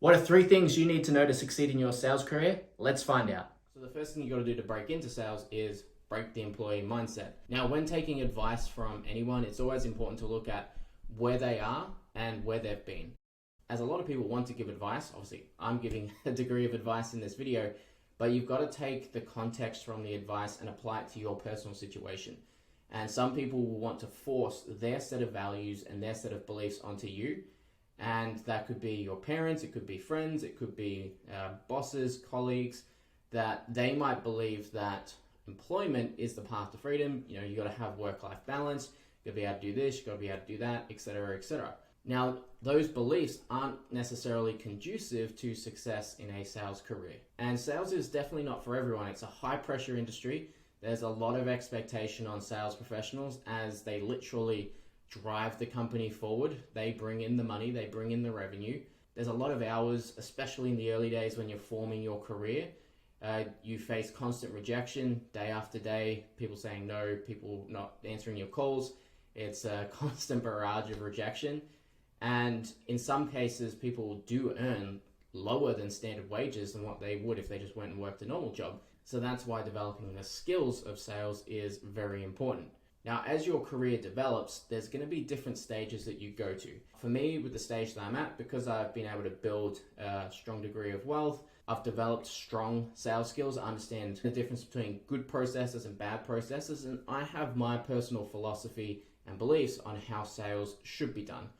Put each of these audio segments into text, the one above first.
What are 3 things you need to know to succeed in your sales career? Let's find out. So the first thing you got to do to break into sales is break the employee mindset. Now, when taking advice from anyone, it's always important to look at where they are and where they've been. As a lot of people want to give advice, obviously I'm giving a degree of advice in this video, but you've got to take the context from the advice and apply it to your personal situation. And some people will want to force their set of values and their set of beliefs onto you. And that could be your parents, it could be friends, it could be bosses, colleagues, that they might believe that employment is the path to freedom. You know, you got to have work-life balance, you got to be able to do this, you got to be able to do that, etc., etc. Now, those beliefs aren't necessarily conducive to success in a sales career. And sales is definitely not for everyone. It's a high-pressure industry. There's a lot of expectation on sales professionals as they literally drive the company forward. They bring in the money, they bring in the revenue. There's a lot of hours, especially in the early days when you're forming your career. You face constant rejection day after day, people saying no, people not answering your calls. It's a constant barrage of rejection. And in some cases, people do earn lower than standard wages than what they would if they just went and worked a normal job. So that's why developing the skills of sales is very important. Now, as your career develops, there's going to be different stages that you go to. For me, with the stage that I'm at, because I've been able to build a strong degree of wealth, I've developed strong sales skills. I understand the difference between good processes and bad processes, and I have my personal philosophy and beliefs on how sales should be done.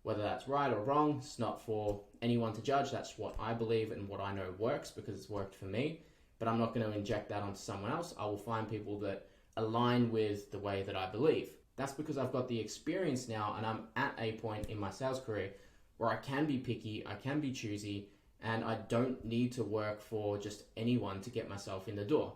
Whether that's right or wrong, it's not for anyone to judge. That's what I believe and what I know works because it's worked for me. But I'm not going to inject that onto someone else. I will find people that align with the way that I believe. That's because I've got the experience now and I'm at a point in my sales career where I can be picky, I can be choosy, and I don't need to work for just anyone to get myself in the door.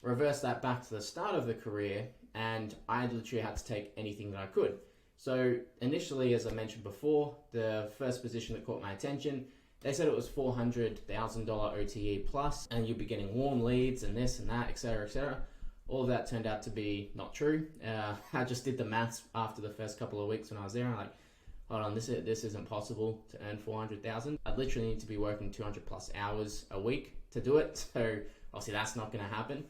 Reverse that back to the start of the career and I literally had to take anything that I could. So initially, as I mentioned before, the first position that caught my attention, they said it was $400,000 OTE plus, and you'd be getting warm leads and this and that, etc., etc. All of that turned out to be not true. I just did the maths after the first couple of weeks when I was there. I'm like, hold on, this isn't possible to earn $400,000. I literally need to be working 200 plus hours a week to do it. So obviously that's not going to happen.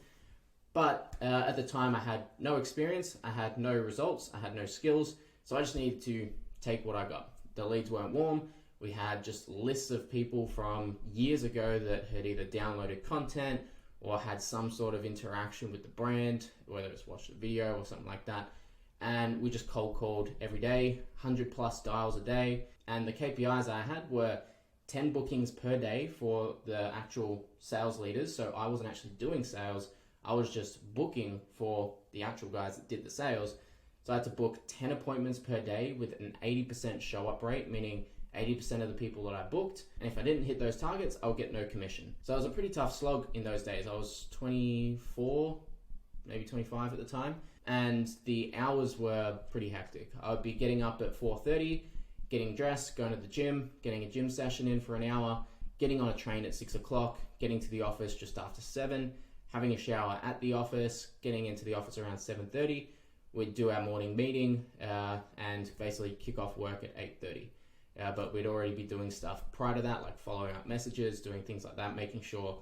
But at the time I had no experience, I had no results, I had no skills. So I just needed to take what I got. The leads weren't warm. We had just lists of people from years ago that had either downloaded content or had some sort of interaction with the brand, whether it's watched a video or something like that. And we just cold called every day, 100 plus dials a day. And the KPIs I had were 10 bookings per day for the actual sales leaders. So I wasn't actually doing sales. I was just booking for the actual guys that did the sales. So I had to book 10 appointments per day with an 80% show up rate, meaning 80% of the people that I booked. And if I didn't hit those targets, I would get no commission. So it was a pretty tough slog in those days. I was 24, maybe 25 at the time. And the hours were pretty hectic. I would be getting up at 4:30, getting dressed, going to the gym, getting a gym session in for an hour, getting on a train at 6 o'clock, getting to the office just after 7, having a shower at the office, getting into the office around 7:30. We'd do our morning meeting and basically kick off work at 8:30. But we'd already be doing stuff prior to that, like following up messages, doing things like that, making sure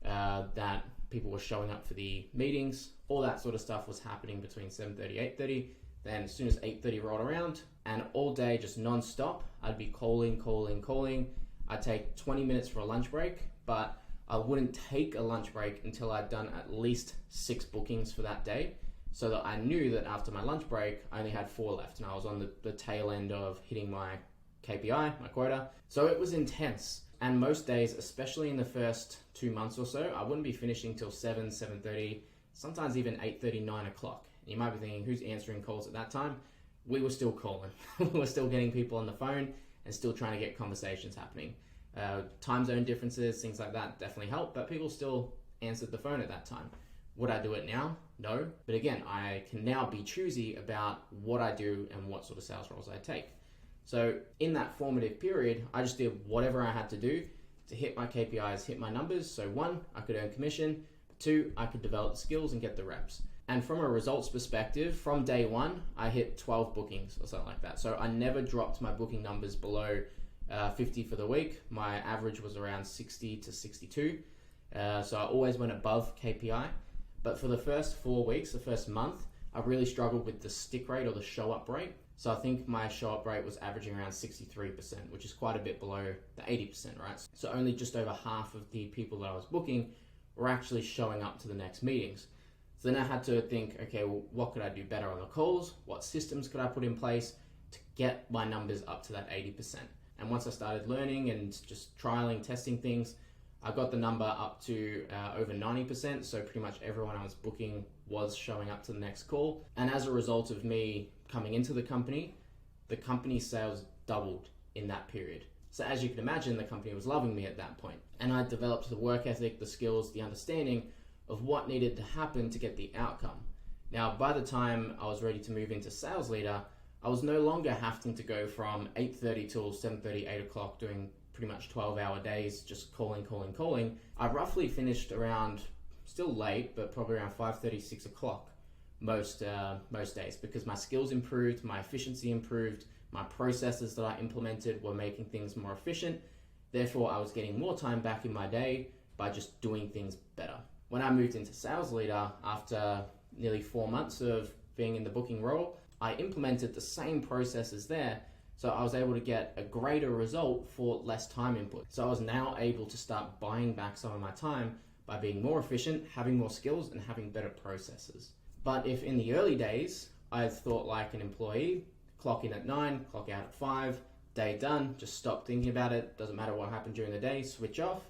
that people were showing up for the meetings. All that sort of stuff was happening between 7:30, 8:30. Then as soon as 8:30 rolled around, and all day just non-stop, I'd be calling. I'd take 20 minutes for a lunch break, but I wouldn't take a lunch break until I'd done at least 6 bookings for that day, so that I knew that after my lunch break, I only had 4 left, and I was on the tail end of hitting my KPI, my quota. So it was intense. And most days, especially in the first 2 months or so, I wouldn't be finishing till 7, 7:30, sometimes even 8:30, 9 o'clock. You might be thinking, who's answering calls at that time? We were still calling. We were still getting people on the phone and still trying to get conversations happening. Time zone differences, things like that definitely help, but people still answered the phone at that time. Would I do it now? No. But again, I can now be choosy about what I do and what sort of sales roles I take. So in that formative period, I just did whatever I had to do to hit my KPIs, hit my numbers. So 1, I could earn commission. 2, I could develop skills and get the reps. And from a results perspective, from day 1, I hit 12 bookings or something like that. So I never dropped my booking numbers below 50 for the week. My average was around 60 to 62. So I always went above KPI. But for the first 4 weeks, the first month, I really struggled with the stick rate or the show up rate. So I think my show up rate was averaging around 63%, which is quite a bit below the 80%, right? So only just over half of the people that I was booking were actually showing up to the next meetings. So then I had to think, okay, well, what could I do better on the calls? What systems could I put in place to get my numbers up to that 80%? And once I started learning and just trialing, testing things, I got the number up to over 90%. So pretty much everyone I was booking was showing up to the next call. And as a result of me coming into the company sales doubled in that period. So as you can imagine, the company was loving me at that point. And I developed the work ethic, the skills, the understanding of what needed to happen to get the outcome. Now, by the time I was ready to move into sales leader, I was no longer having to go from 8:30 till 7:30, 8 o'clock doing pretty much 12-hour days, just calling. I roughly finished around, still late, but probably around 5:30, 6 o'clock most days, because my skills improved, my efficiency improved, my processes that I implemented were making things more efficient. Therefore, I was getting more time back in my day by just doing things better. When I moved into sales leader after nearly 4 months of being in the booking role, I implemented the same processes there. So I was able to get a greater result for less time input. So I was now able to start buying back some of my time by being more efficient, having more skills, and having better processes. But if in the early days, I thought like an employee, clock in at 9, clock out at 5, day done, just stop thinking about it, doesn't matter what happened during the day, switch off,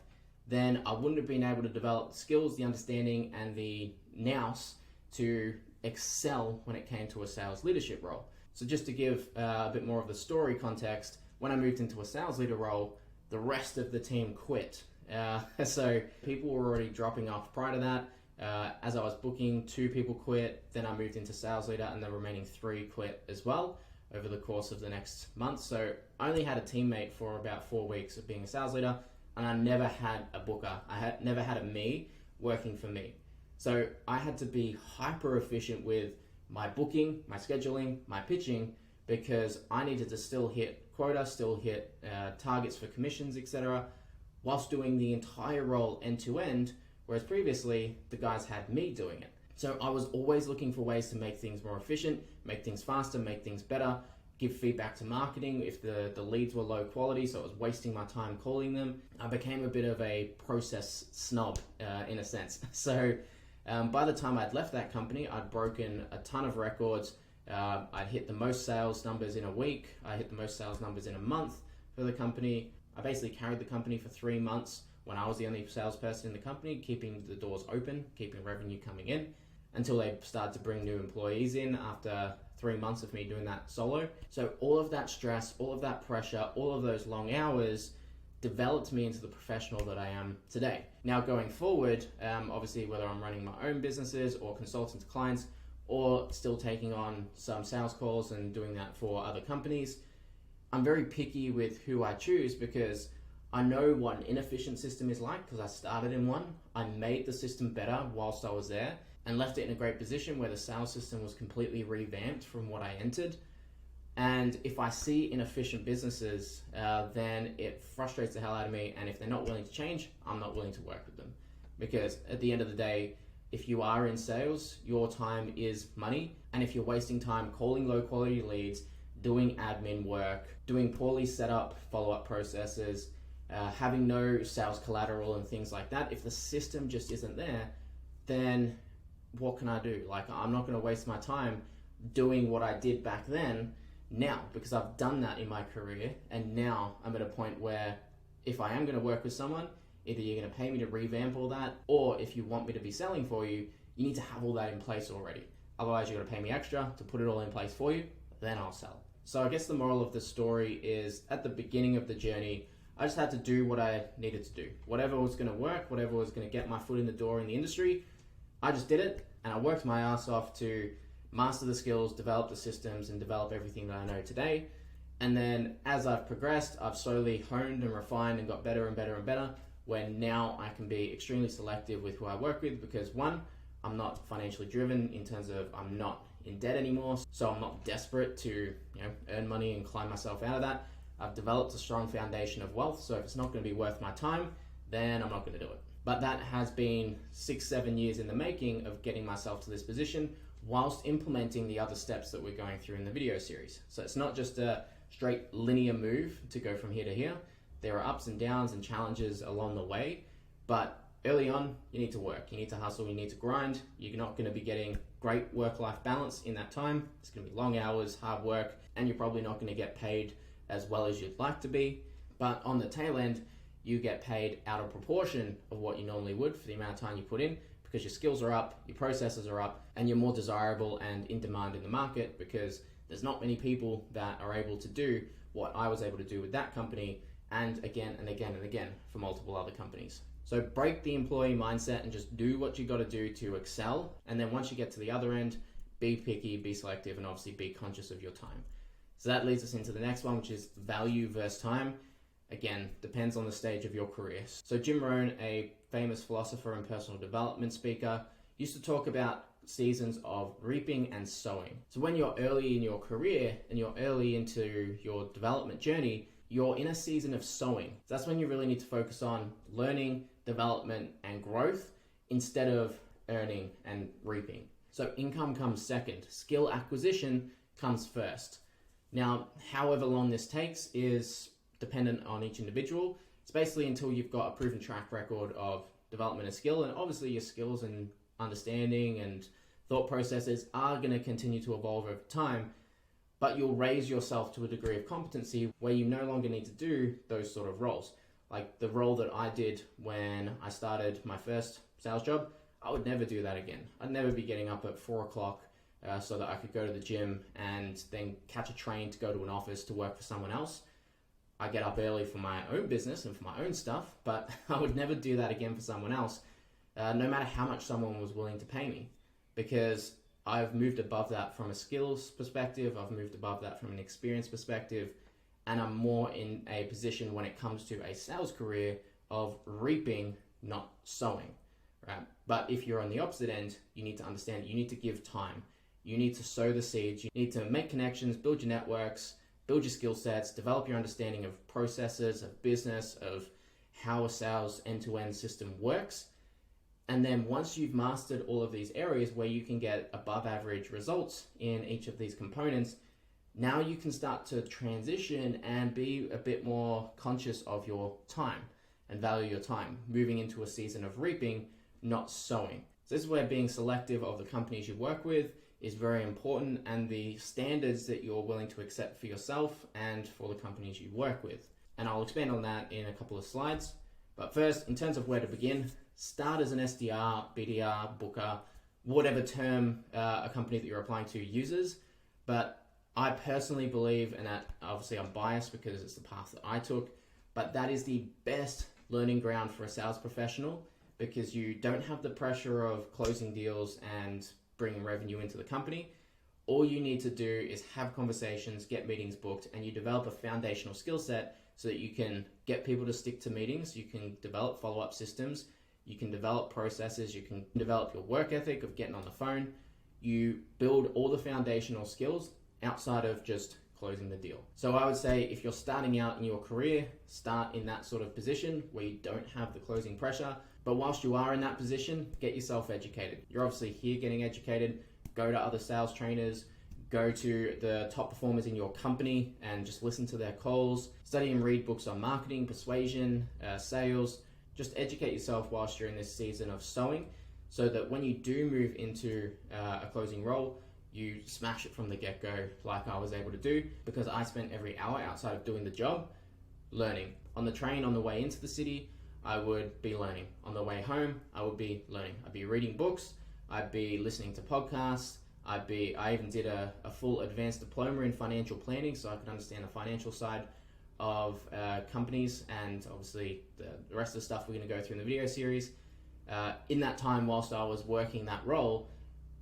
then I wouldn't have been able to develop the skills, the understanding, and the nous to excel when it came to a sales leadership role. So just to give a bit more of the story context, when I moved into a sales leader role, the rest of the team quit. So people were already dropping off prior to that. As I was booking, 2 people quit, then I moved into sales leader, and the remaining 3 quit as well over the course of the next month. So I only had a teammate for about 4 weeks of being a sales leader, and I never had a booker. I had never had a me working for me. So I had to be hyper efficient with my booking, my scheduling, my pitching, because I needed to still hit quota, still hit targets for commissions, etc., whilst doing the entire role end to end, whereas previously the guys had me doing it. So I was always looking for ways to make things more efficient, make things faster, make things better, give feedback to marketing if the leads were low quality, so I was wasting my time calling them. I became a bit of a process snob in a sense. So by the time I'd left that company, I'd broken a ton of records. I'd hit the most sales numbers in a week. I hit the most sales numbers in a month for the company. I basically carried the company for 3 months when I was the only salesperson in the company, keeping the doors open, keeping revenue coming in, until they started to bring new employees in after 3 months of me doing that solo. So all of that stress, all of that pressure, all of those long hours developed me into the professional that I am today. Now going forward, obviously whether I'm running my own businesses or consulting to clients or still taking on some sales calls and doing that for other companies, I'm very picky with who I choose because I know what an inefficient system is like because I started in one. I made the system better whilst I was there and left it in a great position where the sales system was completely revamped from what I entered. And if I see inefficient businesses, then it frustrates the hell out of me. And if they're not willing to change, I'm not willing to work with them. Because at the end of the day, if you are in sales, your time is money. And if you're wasting time calling low quality leads, doing admin work, doing poorly set up follow-up processes, having no sales collateral and things like that, if the system just isn't there, then what can I do? Like, I'm not going to waste my time doing what I did back then now, because I've done that in my career, and now I'm at a point where if I am going to work with someone, either you're going to pay me to revamp all that, or if you want me to be selling for you, you need to have all that in place already. Otherwise, you're going to pay me extra to put it all in place for you, then I'll sell. So I guess the moral of the story is, at the beginning of the journey, I just had to do what I needed to do. Whatever was going to work, whatever was going to get my foot in the door in the industry, I just did it, and I worked my ass off to master the skills, develop the systems, and develop everything that I know today. And then as I've progressed, I've slowly honed and refined and got better and better and better, where now I can be extremely selective with who I work with because, one, I'm not financially driven in terms of I'm not in debt anymore, so I'm not desperate to earn money and climb myself out of that. I've developed a strong foundation of wealth, so if it's not going to be worth my time, then I'm not going to do it. But that has been 6-7 years in the making of getting myself to this position whilst implementing the other steps that we're going through in the video series. So it's not just a straight linear move to go from here to here. There are ups and downs and challenges along the way, but early on, you need to work, you need to hustle, you need to grind. You're not going to be getting great work-life balance in that time. It's going to be long hours, hard work, and you're probably not going to get paid as well as you'd like to be. But on the tail end, you get paid out of proportion of what you normally would for the amount of time you put in, because your skills are up, your processes are up, and you're more desirable and in demand in the market, because there's not many people that are able to do what I was able to do with that company, and again and again and again for multiple other companies. So break the employee mindset and just do what you got to do to excel. And then once you get to the other end, be picky, be selective, and obviously be conscious of your time. So that leads us into the next one, which is value versus time. Again, depends on the stage of your career. So Jim Rohn, a famous philosopher and personal development speaker, used to talk about seasons of reaping and sowing. So when you're early in your career and you're early into your development journey, you're in a season of sowing. So that's when you really need to focus on learning, development, and growth instead of earning and reaping. So income comes second. Skill acquisition comes first. Now, however long this takes is dependent on each individual. It's basically until you've got a proven track record of development of skill, and obviously your skills and understanding and thought processes are going to continue to evolve over time, but you'll raise yourself to a degree of competency where you no longer need to do those sort of roles. Like the role that I did when I started my first sales job, I would never do that again. I'd never be getting up at 4 o'clock so that I could go to the gym and then catch a train to go to an office to work for someone else. I get up early for my own business and for my own stuff, but I would never do that again for someone else, no matter how much someone was willing to pay me, because I've moved above that from a skills perspective, I've moved above that from an experience perspective, and I'm more in a position when it comes to a sales career of reaping, not sowing, right? But if you're on the opposite end, you need to understand, you need to give time. You need to sow the seeds, you need to make connections, build your networks, build your skill sets, develop your understanding of processes, of business, of how a sales end-to-end system works. And then once you've mastered all of these areas where you can get above average results in each of these components, now you can start to transition and be a bit more conscious of your time and value your time, moving into a season of reaping, not sowing. So this is where being selective of the companies you work with is very important, and the standards that you're willing to accept for yourself and for the companies you work with. And I'll expand on that in a couple of slides. But first, in terms of where to begin, start as an SDR, BDR, booker, whatever term a company that you're applying to uses. But I personally believe, and that obviously I'm biased because it's the path that I took, but that is the best learning ground for a sales professional, because you don't have the pressure of closing deals and bringing revenue into the company. All you need to do is have conversations, get meetings booked, and you develop a foundational skill set so that you can get people to stick to meetings, you can develop follow-up systems, you can develop processes, you can develop your work ethic of getting on the phone. You build all the foundational skills outside of just closing the deal. So I would say if you're starting out in your career, start in that sort of position where you don't have the closing pressure. But whilst you are in that position, get yourself educated. You're obviously here getting educated. Go to other sales trainers, go to the top performers in your company and just listen to their calls. Study and read books on marketing, persuasion, sales. Just educate yourself whilst you're in this season of sowing, so that when you do move into a closing role, you smash it from the get-go like I was able to do, because I spent every hour outside of doing the job learning. On the train on the way into the city, I would be learning. On the way home, I would be learning. I'd be reading books, I'd be listening to podcasts, I even did a full advanced diploma in financial planning so I could understand the financial side of companies, and obviously the rest of the stuff we're going to go through in the video series. In that time whilst I was working that role,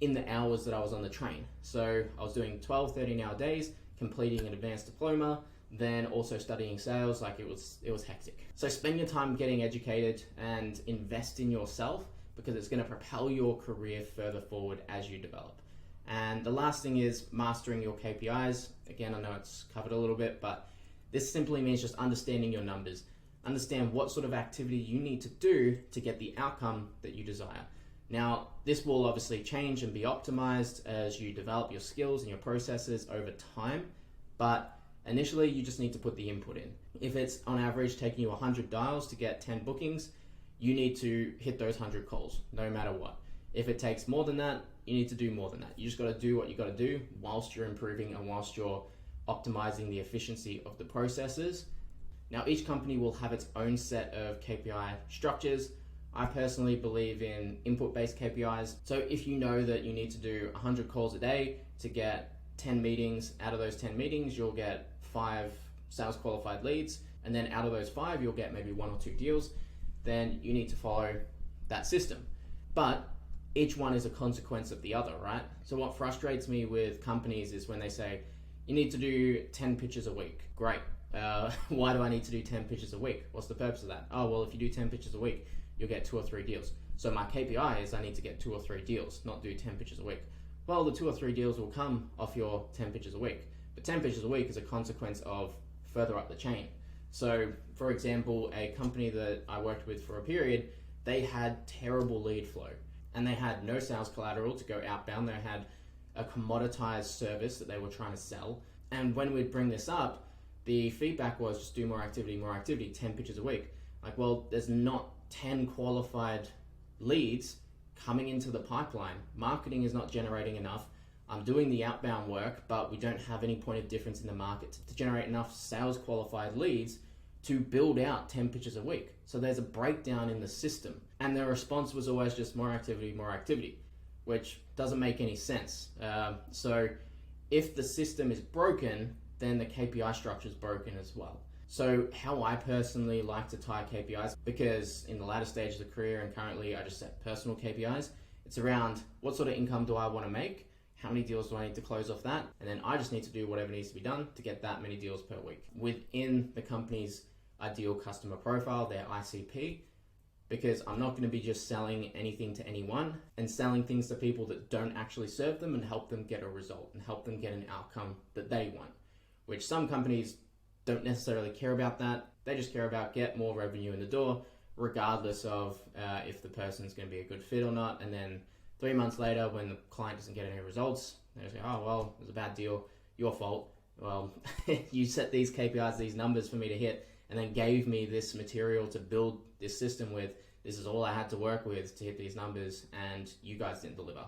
in the hours that I was on the train. So I was doing 12, 13-hour days, completing an advanced diploma, then also studying sales. Like it was hectic. So spend your time getting educated and invest in yourself, because it's going to propel your career further forward as you develop. And the last thing is mastering your KPIs. Again, I know it's covered a little bit, but This simply means just understanding your numbers. Understand what sort of activity you need to do to get the outcome that you desire. Now, this will obviously change and be optimized as you develop your skills and your processes over time, but initially you just need to put the input in. If it's on average taking you 100 dials to get 10 bookings, you need to hit those 100 calls, no matter what. If it takes more than that, you need to do more than that. You just got to do what you got to do whilst you're improving and whilst you're optimizing the efficiency of the processes. Now, each company will have its own set of KPI structures. I personally believe in input-based KPIs. So if you know that you need to do 100 calls a day to get 10 meetings, out of those 10 meetings, you'll get 5 sales qualified leads. And then out of those 5, you'll get maybe 1 or 2 deals. Then you need to follow that system. But each one is a consequence of the other, right? So what frustrates me with companies is when they say, you need to do 10 pitches a week. Great. Why do I need to do 10 pitches a week? What's the purpose of that? Oh, well, if you do 10 pitches a week, you'll get 2 or 3 deals. So my KPI is I need to get 2 or 3 deals, not do 10 pitches a week. Well, the 2 or 3 deals will come off your 10 pitches a week. But 10 pitches a week is a consequence of further up the chain. So, for example, a company that I worked with for a period, they had terrible lead flow. And they had no sales collateral to go outbound. They had a commoditized service that they were trying to sell. And when we'd bring this up, the feedback was just do more activity, 10 pitches a week. Like, well, there's not 10 qualified leads coming into the pipeline. Marketing is not generating enough. I'm doing the outbound work, but we don't have any point of difference in the market to generate enough sales qualified leads to build out 10 pitches a week. So there's a breakdown in the system. And their response was always just more activity, which doesn't make any sense. So if the system is broken, then the KPI structure is broken as well. So how I personally like to tie KPIs, because in the latter stage of the career and currently I just set personal KPIs, it's around what sort of income do I want to make? How many deals do I need to close off that? And then I just need to do whatever needs to be done to get that many deals per week within the company's ideal customer profile, their ICP, because I'm not going to be just selling anything to anyone and selling things to people that don't actually serve them and help them get a result and help them get an outcome that they want, which some companies don't necessarily care about that. They just care about get more revenue in the door, regardless of if the person's going to be a good fit or not. And then 3 months later, when the client doesn't get any results, they just say, oh, well, it was a bad deal, your fault. Well, you set these KPIs, these numbers for me to hit, and then gave me this material to build this system with. This is all I had to work with to hit these numbers, and you guys didn't deliver.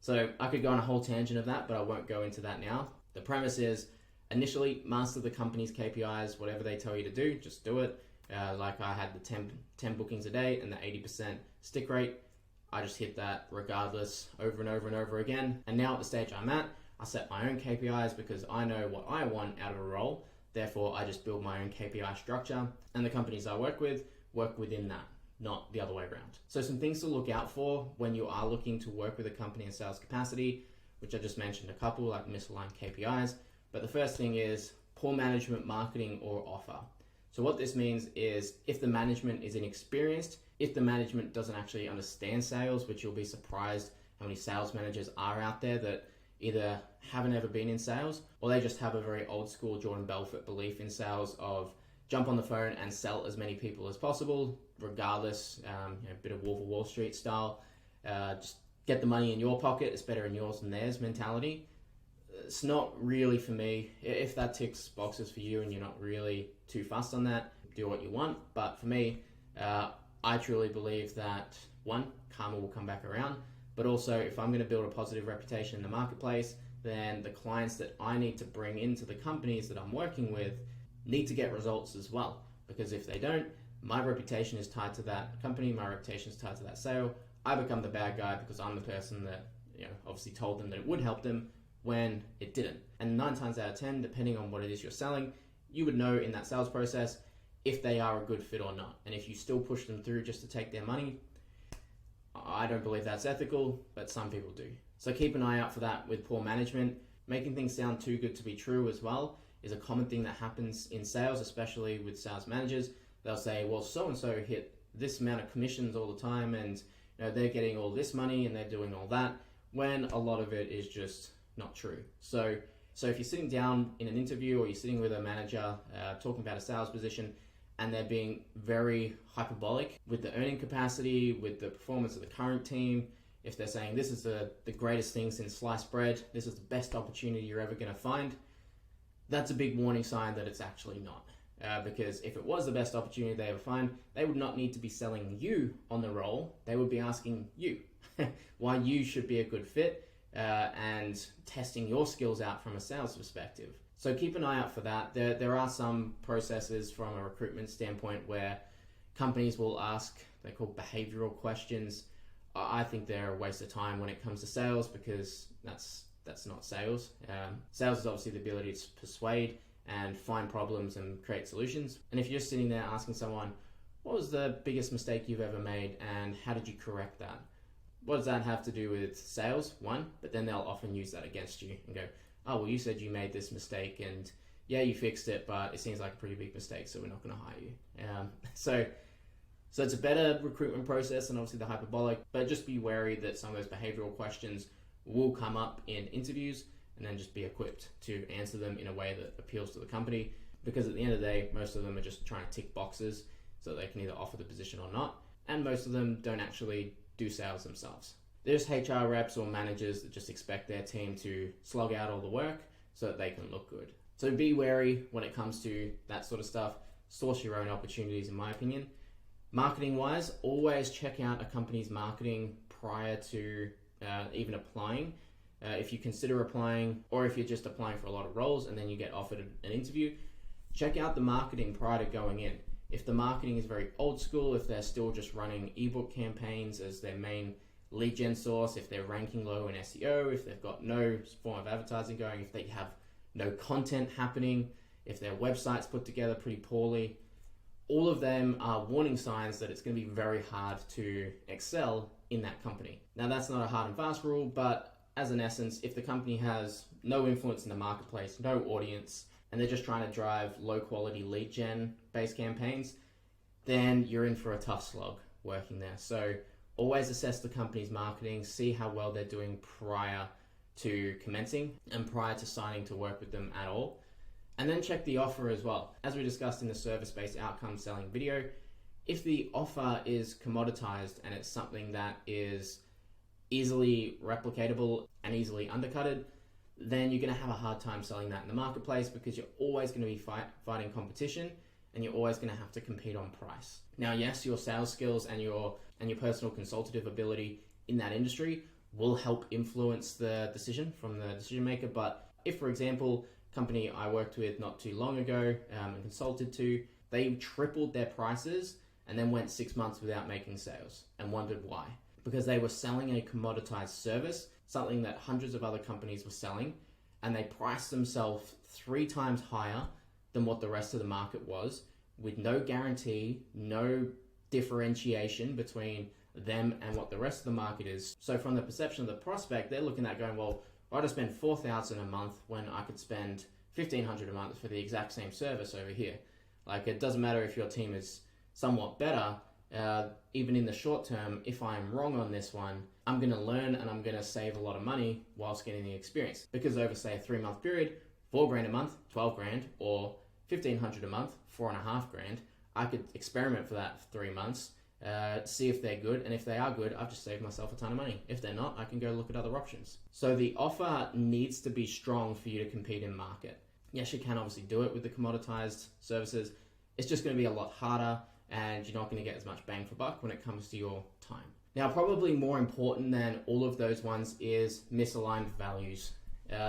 So I could go on a whole tangent of that, but I won't go into that now. The premise is, initially, master the company's KPIs, whatever they tell you to do, just do it. Like I had the 10 bookings a day and the 80% stick rate. I just hit that regardless over and over and over again. And now at the stage I'm at, I set my own KPIs because I know what I want out of a role. Therefore, I just build my own KPI structure, and the companies I work with work within that, not the other way around. So some things to look out for when you are looking to work with a company in sales capacity, which I just mentioned a couple, like misaligned KPIs. But the first thing is poor management, marketing, or offer. So what this means is if the management is inexperienced, if the management doesn't actually understand sales, which you'll be surprised how many sales managers are out there that either haven't ever been in sales, or they just have a very old school Jordan Belfort belief in sales of jump on the phone and sell as many people as possible, regardless, a bit of Wolf of Wall Street style, just get the money in your pocket, it's better in yours than theirs mentality. It's not really for me. If that ticks boxes for you and you're not really too fussed on that, do what you want. But for me, I truly believe that, one, karma will come back around, but also if I'm going to build a positive reputation in the marketplace, then the clients that I need to bring into the companies that I'm working with need to get results as well. Because if they don't, my reputation is tied to that company, my reputation is tied to that sale. I become the bad guy because I'm the person that, obviously told them that it would help them when it didn't. And 9 times out of 10, depending on what it is you're selling, you would know in that sales process if they are a good fit or not. And if you still push them through just to take their money, I don't believe that's ethical, but some people do. So keep an eye out for that with poor management. Making things sound too good to be true as well is a common thing that happens in sales, especially with sales managers. They'll say, well, so-and-so hit this amount of commissions all the time, and they're getting all this money and they're doing all that, when a lot of it is just not true. So So if you're sitting down in an interview or you're sitting with a manager talking about a sales position and they're being very hyperbolic with the earning capacity, with the performance of the current team, if they're saying this is the greatest thing since sliced bread, this is the best opportunity you're ever going to find, that's a big warning sign that it's actually not. Because if it was the best opportunity they ever find, they would not need to be selling you on the role. They would be asking you why you should be a good fit and testing your skills out from a sales perspective. So keep an eye out for that. There are some processes from a recruitment standpoint where companies will ask, they're called behavioral questions. I think they're a waste of time when it comes to sales, because that's not sales. Sales is obviously the ability to persuade and find problems and create solutions. And if you're just sitting there asking someone, what was the biggest mistake you've ever made and how did you correct that? What does that have to do with sales? One, but then they'll often use that against you and go, oh, well, you said you made this mistake and yeah, you fixed it, but it seems like a pretty big mistake, so we're not going to hire you. So it's a better recruitment process than obviously the hyperbolic, but just be wary that some of those behavioral questions will come up in interviews, and then just be equipped to answer them in a way that appeals to the company, because at the end of the day, most of them are just trying to tick boxes so that they can either offer the position or not, and most of them don't actually do sales themselves. They're just HR reps or managers that just expect their team to slog out all the work so that they can look good. So be wary when it comes to that sort of stuff. Source your own opportunities, in my opinion. Marketing wise, always check out a company's marketing prior to even applying. If you consider applying, or if you're just applying for a lot of roles and then you get offered an interview, check out the marketing prior to going in. If the marketing is very old school, if they're still just running ebook campaigns as their main lead gen source, if they're ranking low in SEO, if they've got no form of advertising going, if they have no content happening, if their website's put together pretty poorly, all of them are warning signs that it's going to be very hard to excel in that company. Now, that's not a hard and fast rule, but as an essence, if the company has no influence in the marketplace, no audience, and they're just trying to drive low quality lead gen based campaigns, then you're in for a tough slog working there. So always assess the company's marketing, see how well they're doing prior to commencing and prior to signing to work with them at all. And then check the offer as well. As we discussed in the service-based outcome selling video, if the offer is commoditized and it's something that is easily replicatable and easily undercutted, then you're going to have a hard time selling that in the marketplace, because you're always going to be fighting competition and you're always going to have to compete on price. Now, yes, your sales skills and your personal consultative ability in that industry will help influence the decision from the decision maker. But if, for example, company I worked with not too long ago and consulted to, they tripled their prices and then went 6 months without making sales and wondered why. Because they were selling a commoditized service, something that hundreds of other companies were selling, and they priced themselves 3 times higher than what the rest of the market was, with no guarantee, no differentiation between them and what the rest of the market is. So from the perception of the prospect, they're looking at going, well, why do I spend $4,000 a month when I could spend $1,500 a month for the exact same service over here? Like, it doesn't matter if your team is somewhat better, even in the short term. If I'm wrong on this one, I'm going to learn and I'm going to save a lot of money whilst getting the experience. Because over, say, a 3-month period, $4,000 a month, $12,000, or $1,500 a month, $4,500, I could experiment for that for 3 months, see if they're good, and if they are good, I've just saved myself a ton of money. If they're not, I can go look at other options. So the offer needs to be strong for you to compete in market. Yes, you can obviously do it with the commoditized services. It's just going to be a lot harder, and you're not going to get as much bang for buck when it comes to your time. Now, probably more important than all of those ones is misaligned values.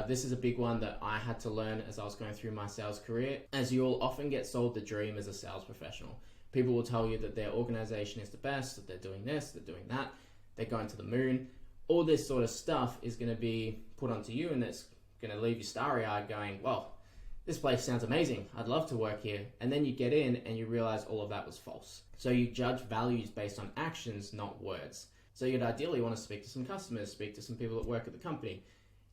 This is a big one that I had to learn as I was going through my sales career, as you'll often get sold the dream as a sales professional. People will tell you that their organization is the best, that they're doing this, they're doing that, they're going to the moon. All this sort of stuff is going to be put onto you, and it's going to leave you starry-eyed going, well, this place sounds amazing, I'd love to work here. And then you get in and you realize all of that was false. So you judge values based on actions, not words. So you'd ideally want to speak to some customers, speak to some people that work at the company,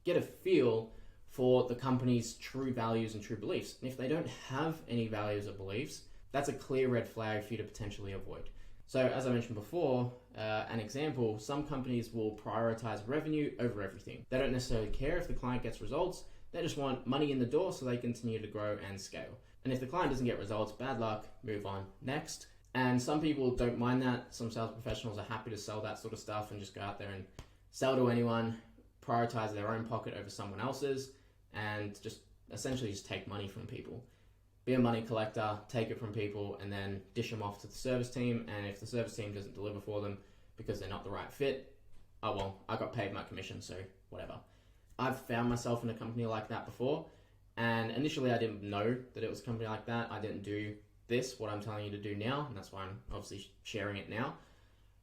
get a feel for the company's true values and true beliefs. And if they don't have any values or beliefs, that's a clear red flag for you to potentially avoid. So as I mentioned before, an example, some companies will prioritize revenue over everything. They don't necessarily care if the client gets results. They just want money in the door so they continue to grow and scale. And if the client doesn't get results, bad luck, move on, next. And some people don't mind that. Some sales professionals are happy to sell that sort of stuff and just go out there and sell to anyone, prioritize their own pocket over someone else's, and just essentially just take money from people. Be a money collector, take it from people, and then dish them off to the service team. And if the service team doesn't deliver for them because they're not the right fit, oh well, I got paid my commission, so whatever. I've found myself in a company like that before, and initially I didn't know that it was a company like that. I didn't do what I'm telling you to do now, and that's why I'm obviously sharing it now.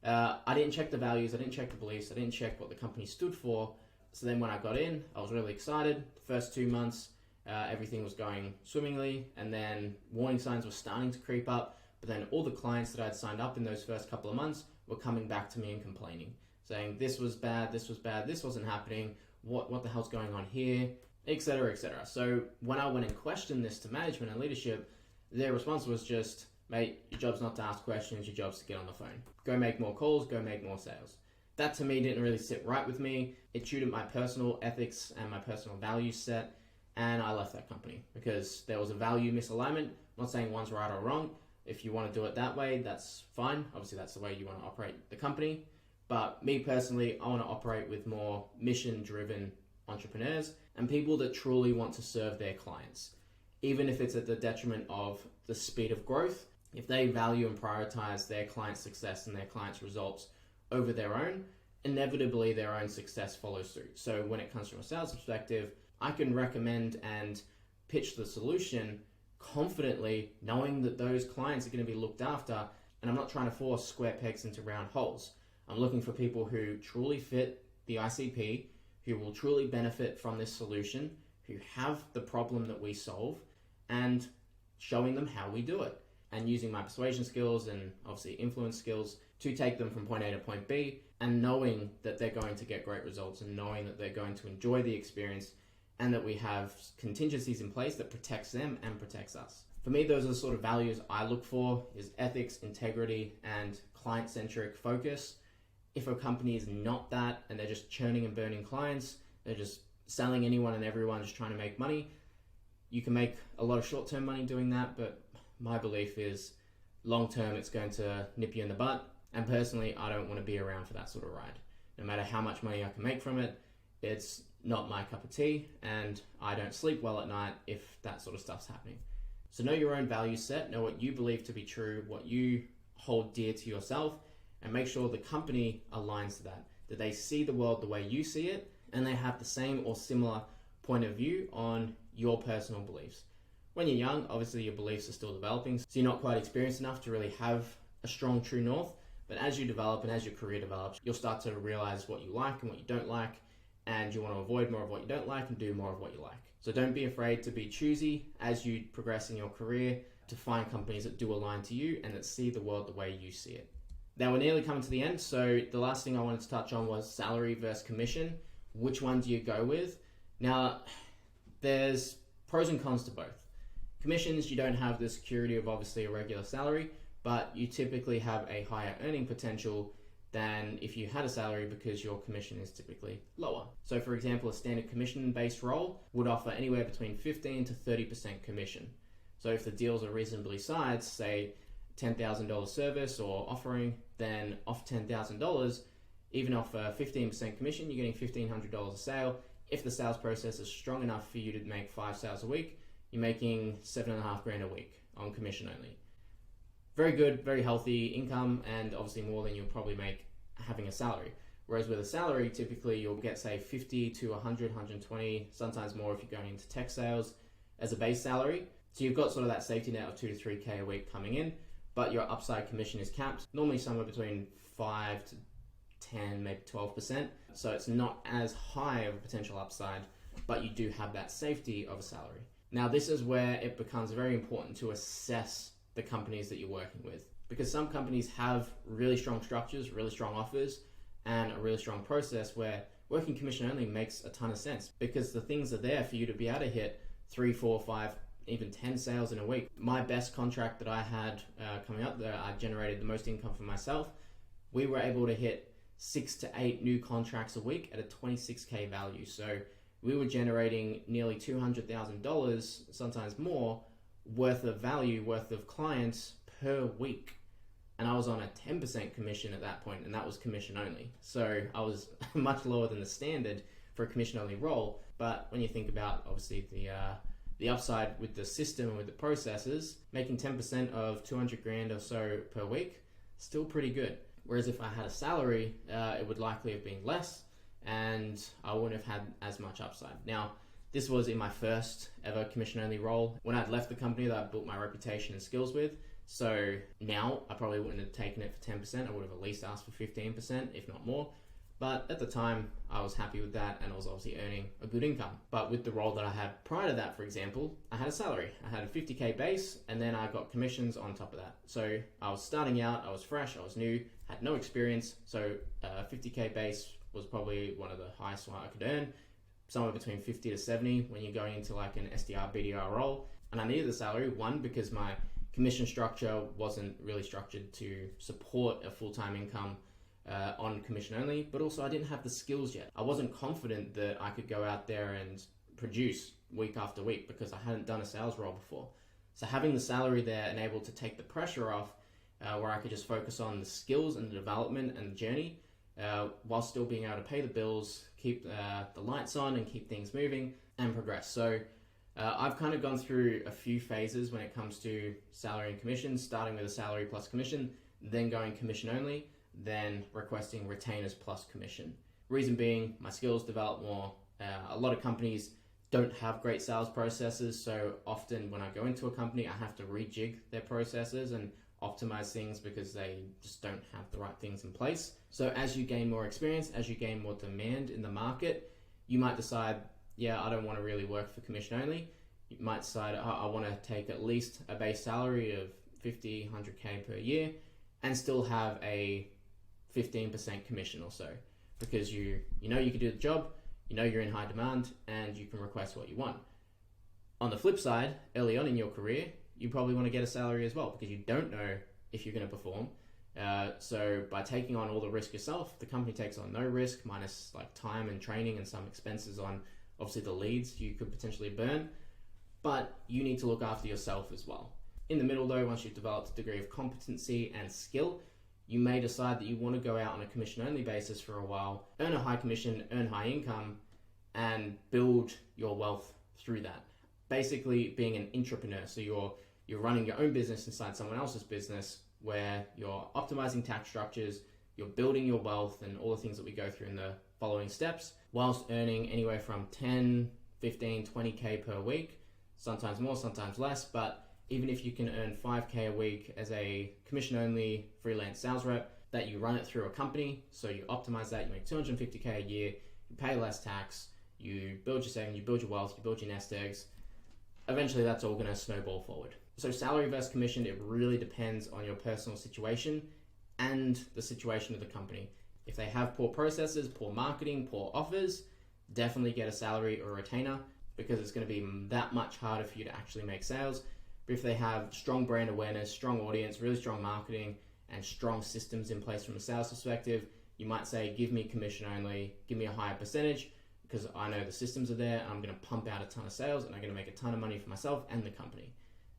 I didn't check the values, I didn't check the beliefs, I didn't check what the company stood for. So then when I got in, I was really excited. The first 2 months, everything was going swimmingly, and then warning signs were starting to creep up, but then all the clients that I'd signed up in those first couple of months were coming back to me and complaining, saying this was bad, this wasn't happening, what the hell's going on here, etc., etc. So when I went and questioned this to management and leadership, their response was just, mate, your job's not to ask questions, your job's to get on the phone. Go make more calls, go make more sales. That to me didn't really sit right with me. It chewed at my personal ethics and my personal value set, and I left that company because there was a value misalignment. I'm not saying one's right or wrong. If you want to do it that way, that's fine. Obviously, that's the way you want to operate the company. But me personally, I want to operate with more mission-driven entrepreneurs and people that truly want to serve their clients. Even if it's at the detriment of the speed of growth, if they value and prioritize their client's success and their client's results over their own, inevitably their own success follows suit. So when it comes from a sales perspective, I can recommend and pitch the solution confidently, knowing that those clients are going to be looked after, and I'm not trying to force square pegs into round holes. I'm looking for people who truly fit the ICP, who will truly benefit from this solution, who have the problem that we solve, and showing them how we do it, and using my persuasion skills and obviously influence skills to take them from point A to point B, and knowing that they're going to get great results and knowing that they're going to enjoy the experience and that we have contingencies in place that protects them and protects us. For me, those are the sort of values I look for, is ethics, integrity, and client-centric focus. If a company is not that and they're just churning and burning clients, they're just selling anyone and everyone, just trying to make money, you can make a lot of short-term money doing that, but my belief is long-term it's going to nip you in the butt, and personally I don't want to be around for that sort of ride. No matter how much money I can make from it, it's not my cup of tea, and I don't sleep well at night if that sort of stuff's happening. So know your own value set, know what you believe to be true, what you hold dear to yourself, and make sure the company aligns to that they see the world the way you see it, and they have the same or similar point of view on your personal beliefs. When you're young, obviously your beliefs are still developing, so you're not quite experienced enough to really have a strong true north, but as you develop and as your career develops, you'll start to realize what you like and what you don't like, and you want to avoid more of what you don't like and do more of what you like. So don't be afraid to be choosy as you progress in your career, to find companies that do align to you and that see the world the way you see it. Now we're nearly coming to the end, so the last thing I wanted to touch on was salary versus commission. Which one do you go with? Now, there's pros and cons to both. Commissions, you don't have the security of obviously a regular salary, but you typically have a higher earning potential than if you had a salary because your commission is typically lower. So for example, a standard commission-based role would offer anywhere between 15 to 30% commission. So if the deals are reasonably sized, say $10,000 service or offering, then off $10,000, even off a 15% commission, you're getting $1,500 a sale. If the sales process is strong enough for you to make 5 sales a week, you're making $7,500 a week on commission only. Very good, very healthy income, and obviously more than you'll probably make having a salary. Whereas with a salary, typically you'll get say 50 to 100, 120, sometimes more if you're going into tech sales as a base salary. So you've got sort of that safety net of 2 to 3K a week coming in, but your upside commission is capped, normally somewhere between 5 to 10, maybe 12%. So it's not as high of a potential upside, but you do have that safety of a salary. Now this is where it becomes very important to assess the companies that you're working with, because some companies have really strong structures, really strong offers, and a really strong process where working commission only makes a ton of sense because the things are there for you to be able to hit 3, 4, 5, even 10 sales in a week. My best contract that I had coming up, that I generated the most income for myself, we were able to hit 6 to 8 new contracts a week at a 26K value. So we were generating nearly $200,000, sometimes more, worth of value, worth of clients per week. And I was on a 10% commission at that point, and that was commission only. So I was much lower than the standard for a commission only role. But when you think about obviously the upside with the system and with the processes, making 10% of 200 grand or so per week, still pretty good. Whereas if I had a salary, it would likely have been less, and I wouldn't have had as much upside. Now, this was in my first ever commission only role when I'd left the company that I built my reputation and skills with. So now I probably wouldn't have taken it for 10%. I would have at least asked for 15%, if not more. But at the time, I was happy with that, and I was obviously earning a good income. But with the role that I had prior to that, for example, I had a salary. I had a 50K base, and then I got commissions on top of that. So I was starting out, I was fresh, I was new, had no experience. So 50K base was probably one of the highest I could earn, somewhere between 50 to 70 when you're going into like an SDR, BDR role. And I needed the salary, one, because my commission structure wasn't really structured to support a full-time income on commission only, but also I didn't have the skills yet. I wasn't confident that I could go out there and produce week after week because I hadn't done a sales role before. So having the salary there and able to take the pressure off, where I could just focus on the skills and the development and the journey, while still being able to pay the bills, keep the lights on and keep things moving and progress. So I've kind of gone through a few phases when it comes to salary and commission, starting with a salary plus commission, then going commission only, then requesting retainers plus commission. Reason being, my skills develop more. A lot of companies don't have great sales processes, so often when I go into a company, I have to rejig their processes and optimize things because they just don't have the right things in place. So as you gain more experience, as you gain more demand in the market, you might decide, yeah, I don't want to really work for commission only. You might decide, I want to take at least a base salary of 50, 100K per year and still have a 15% commission or so, because you know you can do the job, you know you're in high demand, and you can request what you want. On the flip side, early on in your career, you probably want to get a salary as well because you don't know if you're going to perform. So by taking on all the risk yourself, the company takes on no risk minus like time and training and some expenses on obviously the leads you could potentially burn, but you need to look after yourself as well. In the middle though, once you've developed a degree of competency and skill, you may decide that you want to go out on a commission only basis for a while, earn a high commission, earn high income, and build your wealth through that. Basically being an intrapreneur. So you're running your own business inside someone else's business where you're optimizing tax structures, you're building your wealth and all the things that we go through in the following steps, whilst earning anywhere from 10, 15, 20K per week, sometimes more, sometimes less. But even if you can earn 5K a week as a commission only freelance sales rep, that you run it through a company, so you optimize that, you make 250K a year, you pay less tax, you build your savings, you build your wealth, you build your nest eggs, eventually that's all gonna snowball forward. So salary versus commission, it really depends on your personal situation and the situation of the company. If they have poor processes, poor marketing, poor offers, definitely get a salary or a retainer because it's gonna be that much harder for you to actually make sales. But if they have strong brand awareness, strong audience, really strong marketing, and strong systems in place from a sales perspective, you might say, give me commission only, give me a higher percentage, because I know the systems are there, and I'm gonna pump out a ton of sales, and I'm gonna make a ton of money for myself and the company.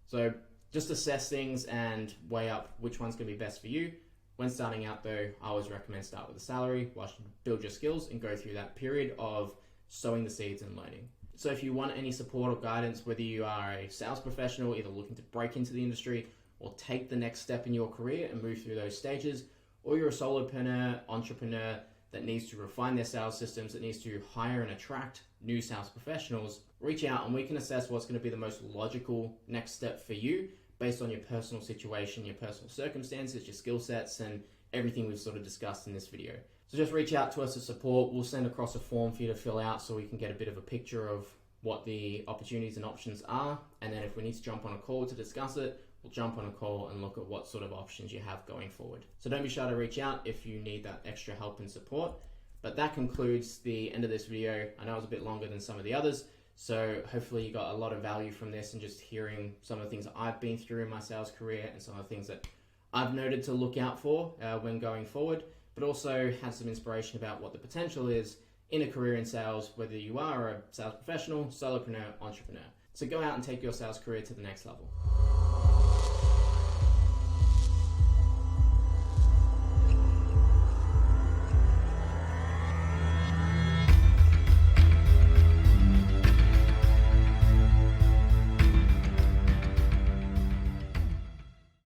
So just assess things and weigh up which one's gonna be best for you. When starting out though, I always recommend start with a salary whilst you build your skills and go through that period of sowing the seeds and learning. So if you want any support or guidance, whether you are a sales professional, either looking to break into the industry or take the next step in your career and move through those stages, or you're a solopreneur, entrepreneur that needs to refine their sales systems, that needs to hire and attract new sales professionals, reach out and we can assess what's going to be the most logical next step for you based on your personal situation, your personal circumstances, your skill sets, and everything we've sort of discussed in this video. So just reach out to us for support. We'll send across a form for you to fill out so we can get a bit of a picture of what the opportunities and options are. And then if we need to jump on a call to discuss it, we'll jump on a call and look at what sort of options you have going forward. So don't be shy to reach out if you need that extra help and support. But that concludes the end of this video. I know it was a bit longer than some of the others, so hopefully you got a lot of value from this and just hearing some of the things that I've been through in my sales career and some of the things that I've noted to look out for when going forward, but also had some inspiration about what the potential is in a career in sales, whether you are a sales professional, solopreneur, entrepreneur. So go out and take your sales career to the next level.